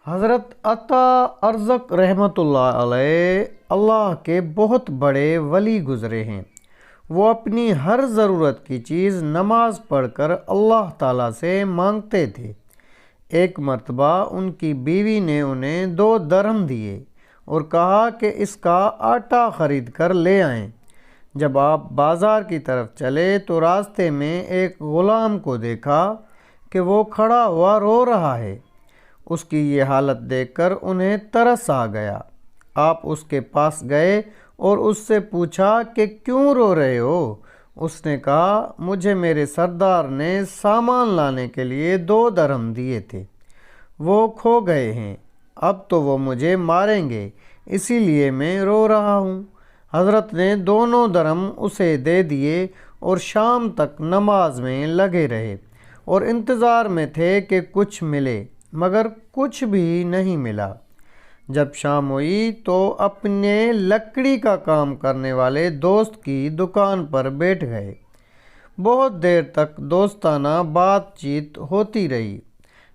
حضرت عطا ارزق رحمۃ اللہ علیہ اللہ کے بہت بڑے ولی گزرے ہیں۔ وہ اپنی ہر ضرورت کی چیز نماز پڑھ کر اللہ تعالیٰ سے مانگتے تھے۔ ایک مرتبہ ان کی بیوی نے انہیں 2 درہم دیے اور کہا کہ اس کا آٹا خرید کر لے آئیں۔ جب آپ بازار کی طرف چلے تو راستے میں ایک غلام کو دیکھا کہ وہ کھڑا ہوا رو رہا ہے۔ اس کی یہ حالت دیکھ کر انہیں ترس آ گیا۔ آپ اس کے پاس گئے اور اس سے پوچھا کہ کیوں رو رہے ہو؟ اس نے کہا مجھے میرے سردار نے سامان لانے کے لیے 2 درہم دیے تھے، وہ کھو گئے ہیں، اب تو وہ مجھے ماریں گے، اسی لیے میں رو رہا ہوں۔ حضرت نے دونوں درہم اسے دے دیے اور شام تک نماز میں لگے رہے اور انتظار میں تھے کہ کچھ ملے، مگر کچھ بھی نہیں ملا۔ جب شام ہوئی تو اپنے لکڑی کا کام کرنے والے دوست کی دکان پر بیٹھ گئے۔ بہت دیر تک دوستانہ بات چیت ہوتی رہی۔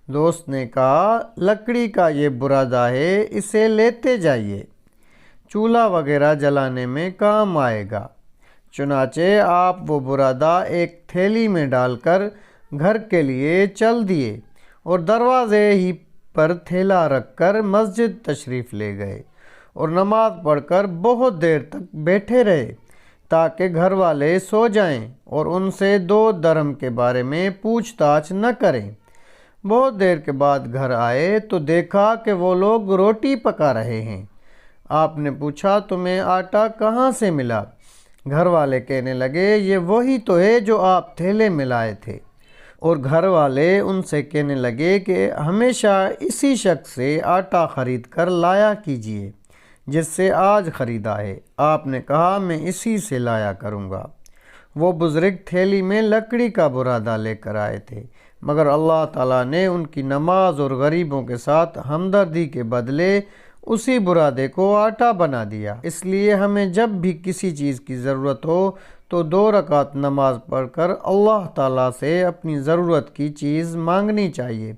دوست نے کہا لکڑی کا یہ برادہ ہے، اسے لیتے جائیے، چولہا وغیرہ جلانے میں کام آئے گا۔ چنانچہ آپ وہ برادہ ایک تھیلی میں ڈال کر گھر کے لیے چل دیے اور دروازے ہی پر تھیلا رکھ کر مسجد تشریف لے گئے اور نماز پڑھ کر بہت دیر تک بیٹھے رہے تاکہ گھر والے سو جائیں اور ان سے 2 درہم کے بارے میں پوچھ تاچھ نہ کریں۔ بہت دیر کے بعد گھر آئے تو دیکھا کہ وہ لوگ روٹی پکا رہے ہیں۔ آپ نے پوچھا تمہیں آٹا کہاں سے ملا؟ گھر والے کہنے لگے یہ وہی تو ہے جو آپ تھیلے میں لائے تھے۔ اور گھر والے ان سے کہنے لگے کہ ہمیشہ اسی شخص سے آٹا خرید کر لایا کیجیے جس سے آج خریدا ہے۔ آپ نے کہا میں اسی سے لایا کروں گا۔ وہ بزرگ تھیلی میں لکڑی کا برادہ لے کر آئے تھے، مگر اللہ تعالیٰ نے ان کی نماز اور غریبوں کے ساتھ ہمدردی کے بدلے اسی برادے کو آٹا بنا دیا۔ اس لیے ہمیں جب بھی کسی چیز کی ضرورت ہو تو 2 رکعت نماز پڑھ کر اللہ تعالیٰ سے اپنی ضرورت کی چیز مانگنی چاہیے،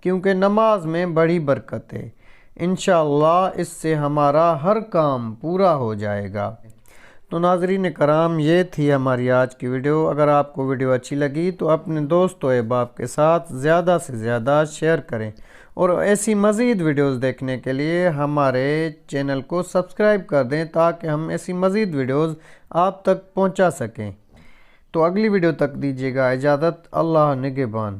کیونکہ نماز میں بڑی برکت ہے۔ انشاءاللہ اس سے ہمارا ہر کام پورا ہو جائے گا۔ تو ناظرین کرام، یہ تھی ہماری آج کی ویڈیو۔ اگر آپ کو ویڈیو اچھی لگی تو اپنے دوست و احباب کے ساتھ زیادہ سے زیادہ شیئر کریں، اور ایسی مزید ویڈیوز دیکھنے کے لیے ہمارے چینل کو سبسکرائب کر دیں تاکہ ہم ایسی مزید ویڈیوز آپ تک پہنچا سکیں۔ تو اگلی ویڈیو تک دیجیے گا اجازت۔ اللہ نگہبان۔